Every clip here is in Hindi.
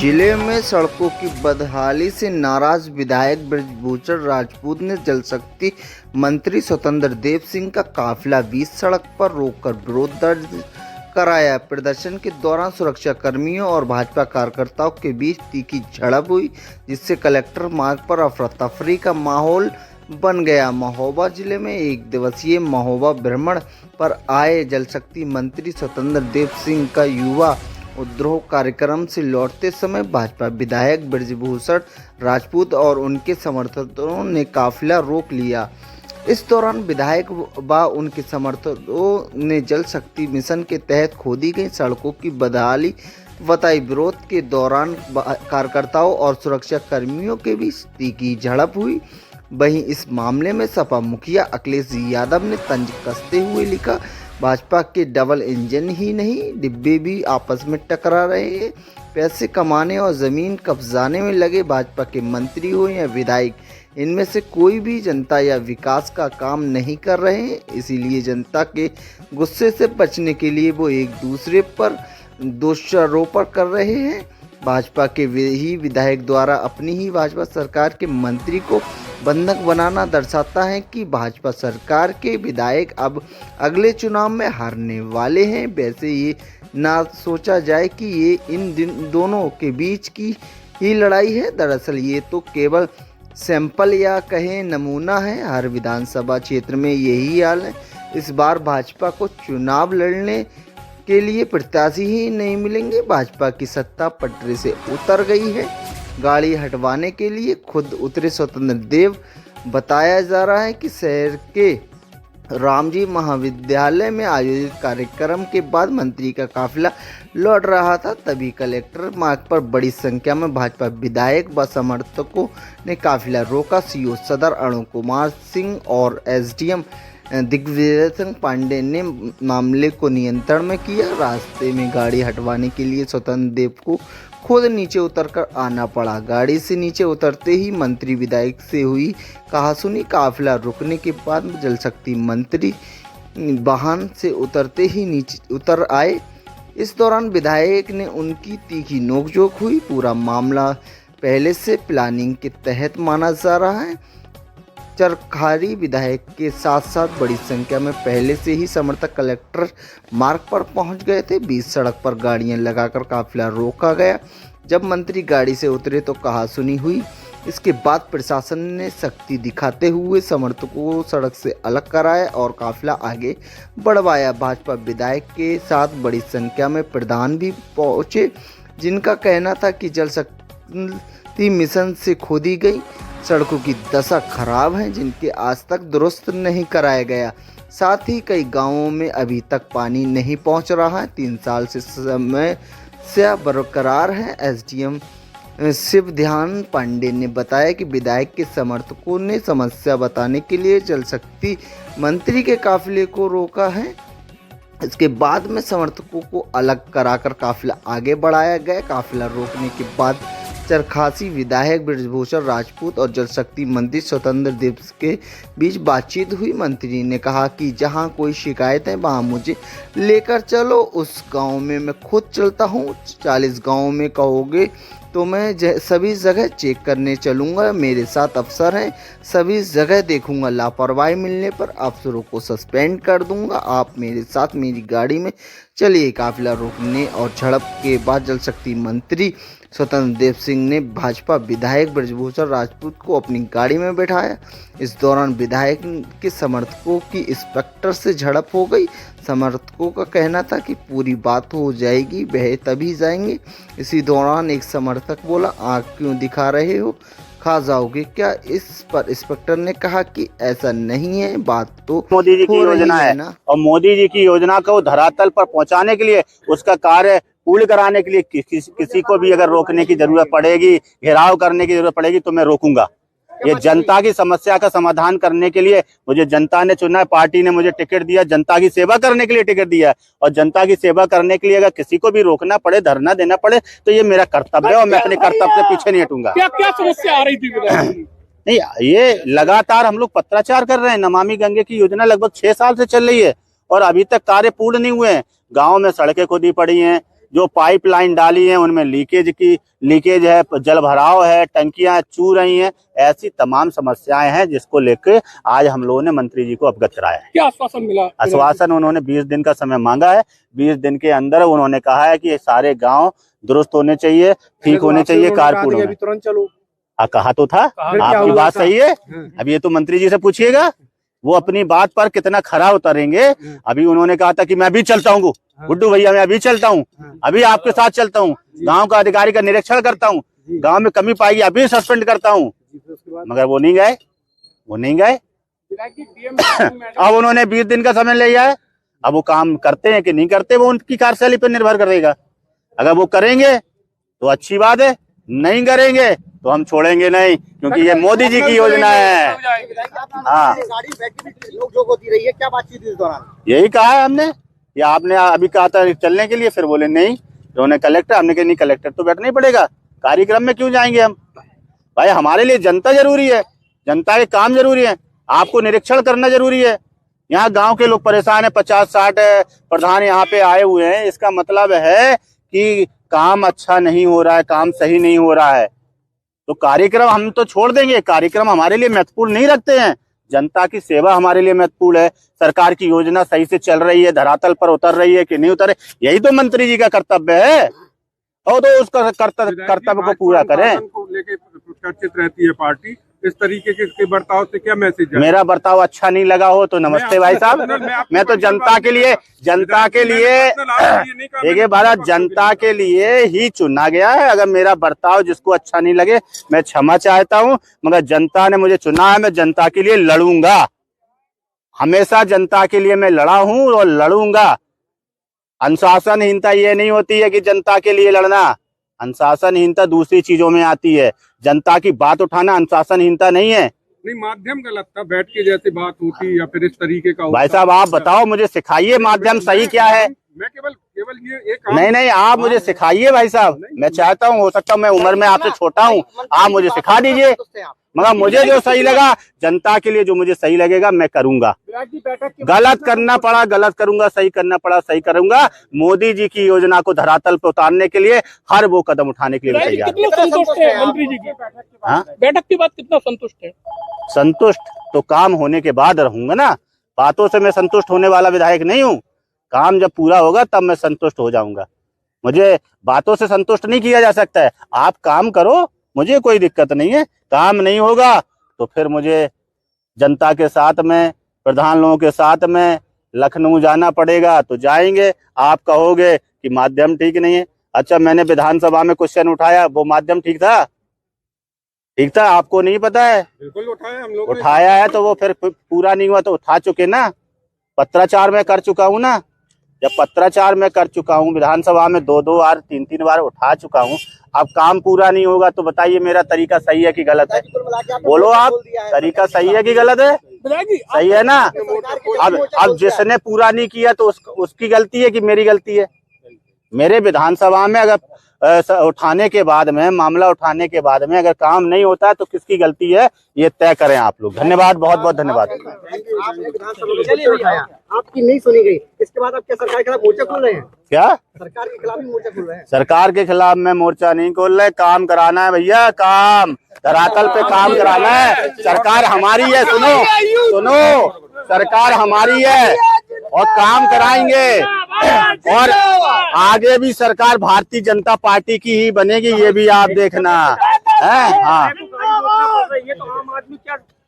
जिले में सड़कों की बदहाली से नाराज विधायक बृजभूषण राजपूत ने जल शक्ति मंत्री स्वतंत्र देव सिंह का काफिला बीच सड़क पर रोककर विरोध दर्ज कराया। प्रदर्शन के दौरान सुरक्षा कर्मियों और भाजपा कार्यकर्ताओं के बीच तीखी झड़प हुई, जिससे कलेक्टर मार्ग पर अफरा तफरी का माहौल बन गया। महोबा जिले में एक दिवसीय महोबा भ्रमण पर आए जल शक्ति मंत्री स्वतंत्र देव सिंह का युवा उद्रोह कार्यक्रम से लौटते समय भाजपा विधायक बृजभूषण राजपूत और उनके समर्थकों ने काफिला रोक लिया। इस दौरान विधायक व उनके समर्थकों ने जल शक्ति मिशन के तहत खोदी गई सड़कों की बदहाली बताई। विरोध के दौरान कार्यकर्ताओं और सुरक्षा कर्मियों के बीच तीखी झड़प हुई। वहीं इस मामले में सपा मुखिया अखिलेश यादव ने तंज कसते हुए लिखा, भाजपा के डबल इंजन ही नहीं, डिब्बे भी आपस में टकरा रहे हैं। पैसे कमाने और ज़मीन कब्जाने में लगे भाजपा के मंत्री हो या विधायक, इनमें से कोई भी जनता या विकास का काम नहीं कर रहे हैं। इसीलिए जनता के गुस्से से बचने के लिए वो एक दूसरे पर दोषारोपण कर रहे हैं। भाजपा के ही विधायक द्वारा अपनी ही भाजपा सरकार के मंत्री को बंधक बनाना दर्शाता है कि भाजपा सरकार के विधायक अब अगले चुनाव में हारने वाले हैं। वैसे ये ना सोचा जाए कि ये इन दोनों के बीच की ही लड़ाई है। दरअसल ये तो केवल सैंपल या कहें नमूना है। हर विधानसभा क्षेत्र में यही हाल है। इस बार भाजपा को चुनाव लड़ने के लिए प्रत्याशी ही नहीं मिलेंगे। भाजपा की सत्ता पटरी से उतर गई है। गाड़ी हटवाने के लिए खुद उतरे स्वतंत्र देव। बताया जा रहा है कि शहर के रामजी महाविद्यालय में आयोजित कार्यक्रम के बाद मंत्री का काफिला लौट रहा था, तभी कलेक्टर मार्ग पर बड़ी संख्या में भाजपा विधायक व समर्थकों ने काफिला रोका। सीओ सदर अरुण कुमार सिंह और एसडीएम दिग्विजय सिंह पांडे ने मामले को नियंत्रण में किया। रास्ते में गाड़ी हटवाने के लिए स्वतंत्र देव को खुद नीचे उतरकर आना पड़ा। गाड़ी से नीचे उतरते ही मंत्री विधायक से हुई कहासुनी। काफिला रुकने के बाद जल शक्ति मंत्री वाहन से उतरते ही नीचे उतर आए। इस दौरान विधायक ने उनकी तीखी नोकझोंक हुई। पूरा मामला पहले से प्लानिंग के तहत माना जा रहा है। चरखारी विधायक के साथ साथ बड़ी संख्या में पहले से ही समर्थक कलेक्टर मार्ग पर पहुंच गए थे। बीच सड़क पर गाड़ियां लगाकर काफिला रोका गया। जब मंत्री गाड़ी से उतरे तो कहासुनी हुई। इसके बाद प्रशासन ने सख्ती दिखाते हुए समर्थकों को सड़क से अलग कराया और काफिला आगे बढ़वाया। भाजपा विधायक के साथ बड़ी संख्या में प्रधान भी पहुंचे, जिनका कहना था कि जल शक्ति मिशन से खोदी गई सड़कों की दशा खराब है, जिनके आज तक दुरुस्त नहीं कराया गया। साथ ही कई गांवों में अभी तक पानी नहीं पहुंच रहा है। 3 साल से समस्या बरकरार है। एसडीएम शिव ध्यान पांडे ने बताया कि विधायक के समर्थकों ने समस्या बताने के लिए जल शक्ति मंत्री के काफिले को रोका है। इसके बाद में समर्थकों को अलग कराकर काफिला आगे बढ़ाया गया। काफिला रोकने के बाद चरखासी विधायक बृजभूषण राजपूत और जल शक्ति मंत्री स्वतंत्र देव के बीच बातचीत हुई। मंत्री ने कहा कि जहां कोई शिकायत है वहां मुझे लेकर चलो, उस गांव में मैं खुद चलता हूं। 40 गांव में कहोगे तो मैं सभी जगह चेक करने चलूँगा। मेरे साथ अफसर हैं, सभी जगह देखूँगा। लापरवाही मिलने पर अफसरों को सस्पेंड कर दूँगा। आप मेरे साथ मेरी गाड़ी में चलिए। काफिला रोकने और झड़प के बाद जल शक्ति मंत्री स्वतंत्र देव सिंह ने भाजपा विधायक बृजभूषण राजपूत को अपनी गाड़ी में बैठाया। इस दौरान विधायक के समर्थकों की इंस्पेक्टर से झड़प हो गई। समर्थकों का कहना था कि पूरी बात हो जाएगी, वह तभी जाएंगे। इसी दौरान एक समर्थक बोला, आँख क्यों दिखा रहे हो, खा जाओगे क्या? इस पर इंस्पेक्टर ने कहा कि ऐसा नहीं है, बात तो मोदी जी की योजना है ना, और मोदी जी की योजना को धरातल पर पहुंचाने के लिए, उसका कार्य पूर्ण कराने के लिए किसी को भी अगर रोकने की जरूरत पड़ेगी, घेराव करने की जरूरत पड़ेगी तो मैं रोकूंगा। ये जनता की समस्या का समाधान करने के लिए मुझे जनता ने चुना है, पार्टी ने मुझे टिकट दिया, जनता की सेवा करने के लिए टिकट दिया है। और जनता की सेवा करने के लिए अगर किसी को भी रोकना पड़े, धरना देना पड़े, तो ये मेरा कर्तव्य है और मैं अपने कर्तव्य से पीछे नहीं हटूंगा। क्या क्या समस्या आ रही थी? नहीं, ये लगातार हम लोग पत्राचार कर रहे हैं। नमामि गंगे की योजना लगभग 6 साल से चल रही है और अभी तक कार्य पूर्ण नहीं हुए हैं। गाँव में सड़कें खोदी पड़ी हैं, जो पाइपलाइन डाली है उनमें लीकेज है, जल भराव है, टंकियां चू रही हैं, ऐसी तमाम समस्याएं हैं जिसको लेकर आज हम लोगों ने मंत्री जी को अवगत कराया है। क्या आश्वासन मिला? आश्वासन उन्होंने 20 दिन का समय मांगा है। 20 दिन के अंदर उन्होंने कहा है कि ये सारे गांव दुरुस्त होने चाहिए, ठीक होने चाहिए, कारपूर्ण होने। तुरंत चलो। कहा तो था, आपकी बात सही है। अब ये तो मंत्री जी से पूछिएगा, वो अपनी बात पर कितना खरा उतरेंगे। अभी उन्होंने कहा था कि मैं भी चलता हूँ गुड्डू भैया, मैं अभी चलता हूँ, अभी आपके साथ चलता हूँ, गांव का अधिकारी का निरीक्षण करता हूँ, गांव में कमी पाएगी अभी सस्पेंड करता हूँ, मगर वो नहीं गए। अब उन्होंने 20 दिन का समय लिया है। अब वो काम करते हैं कि नहीं करते, वो उनकी कार्यशैली पर निर्भर करेगा। अगर वो करेंगे तो अच्छी बात है, नहीं करेंगे तो हम छोड़ेंगे नहीं, क्योंकि ये मोदी जी की योजना है। हाँ, नोक-झोंक होती रही है, क्या बातचीत इस दौरान? यही कहा है हमने, या आपने अभी कहा था चलने के लिए, फिर बोले नहीं, उन्होंने कलेक्टर, हमने कहा नहीं कलेक्टर तो बैठना ही पड़ेगा, कार्यक्रम में क्यों जाएंगे हम? भाई हमारे लिए जनता जरूरी है, जनता के काम जरूरी है, आपको निरीक्षण करना जरूरी है। यहाँ गांव के लोग परेशान है, 50-60 प्रधान यहाँ पे आए हुए हैं, इसका मतलब है कि काम अच्छा नहीं हो रहा है, काम सही नहीं हो रहा है। तो कार्यक्रम हम तो छोड़ देंगे, कार्यक्रम हमारे लिए महत्वपूर्ण नहीं रखते हैं। जनता की सेवा हमारे लिए महत्वपूर्ण है। सरकार की योजना सही से चल रही है, धरातल पर उतर रही है कि नहीं उतर रही, यही तो मंत्री जी का कर्तव्य है। और तो उसका कर्तव्य को पूरा करें। लेके चर्चित रहती है पार्टी, इस तरीके के बर्ताव से क्या मैसेज है? मेरा बर्ताव अच्छा नहीं लगा हो तो नमस्ते भाई साहब, मैं तो जनता के लिए देखिए भारत जनता के लिए ही चुना गया है। अगर मेरा बर्ताव जिसको अच्छा नहीं लगे, मैं क्षमा चाहता हूं, मगर जनता ने मुझे चुना है, मैं जनता के लिए लड़ूंगा। हमेशा जनता के लिए मैं लड़ा हूं और लड़ूंगा। अनुशासनहीनता ये नहीं होती है कि जनता के लिए लड़ना, अनुशासनहीनता दूसरी चीजों में आती है। जनता की बात उठाना अनुशासनहीनता नहीं है। नहीं, माध्यम गलत था, बैठ के जैसे बात होती या फिर इस तरीके का। भाई साहब आप बताओ, मुझे सिखाइए माध्यम सही क्या है। मैं केवल ये एक नहीं आप मुझे सिखाइए भाई साहब, मैं चाहता हूँ, हो सकता है मैं उम्र में आपसे छोटा हूँ, आप मुझे सिखा दीजिए, मगर मुझे जो सही लगा, जनता के लिए जो मुझे सही लगेगा मैं करूंगा। गलत करना पड़ा गलत करूंगा, सही करना पड़ा सही करूंगा। मोदी जी की योजना को धरातल पर उतारने के लिए हर वो कदम उठाने के लिए तैयार कितना संतुष्ट है मंत्री जी की बैठक के बाद? कितना संतुष्ट है? संतुष्ट तो काम होने के बाद रहूंगा ना, बातों से मैं संतुष्ट होने वाला विधायक नहीं हूँ। काम जब पूरा होगा तब मैं संतुष्ट हो जाऊंगा। मुझे बातों से संतुष्ट नहीं किया जा सकता है। आप काम करो, मुझे कोई दिक्कत नहीं है। काम नहीं होगा तो फिर मुझे जनता के साथ में, प्रधान लोगों के साथ में लखनऊ जाना पड़ेगा, तो जाएंगे। आप कहोगे कि माध्यम ठीक नहीं है, अच्छा मैंने विधानसभा में क्वेश्चन उठाया, वो माध्यम ठीक था? ठीक था, आपको नहीं पता है? बिल्कुल उठाया, हम लोग उठाया है, तो वो फिर पूरा नहीं हुआ तो उठा चुके ना। पत्राचार में कर चुका हूँ ना, जब पत्राचार में कर चुका हूँ, विधानसभा में 2-2 बार 3-3 बार उठा चुका हूँ। अब काम पूरा नहीं होगा तो बताइए मेरा तरीका सही है कि गलत है? बोलो आप, तरीका सही है कि गलत है? सही है ना। अब जिसने पूरा नहीं किया तो उसकी गलती है कि मेरी गलती है? मेरे विधानसभा में अगर उठाने के बाद में, मामला उठाने के बाद में अगर काम नहीं होता है तो किसकी गलती है, ये तय करें आप लोग। धन्यवाद, बहुत बहुत धन्यवाद। आपकी नहीं सुनी गई, इसके बाद आप क्या सरकार के खिलाफ मोर्चा खोल रहे हैं? क्या सरकार के खिलाफ ही मोर्चा खोल रहे हैं? सरकार के खिलाफ मैं मोर्चा नहीं खोल रहे, काम कराना है भैया, काम धरातल पे काम कराना है। सरकार हमारी है, सुनो, सरकार हमारी है और काम कराएंगे, और आगे भी सरकार भारतीय जनता पार्टी की ही बनेगी, ये भी आप देखना है। हाँ,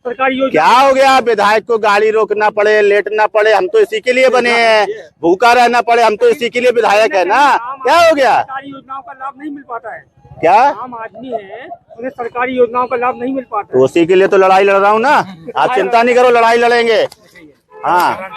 क्या हो गया, विधायक को गाड़ी रोकना पड़े, लेटना पड़े, हम तो इसी के लिए बने हैं। भूखा रहना पड़े, हम तो इसी के लिए विधायक है ना। क्या हो गया? सरकारी योजनाओं का लाभ नहीं मिल पाता है। क्या आम आदमी है, उन्हें सरकारी योजनाओं का लाभ नहीं मिल पाता तो उसी के लिए तो लड़ाई लड़ रहा हूँ ना। आप चिंता नहीं करो, लड़ाई लड़ेंगे। हाँ।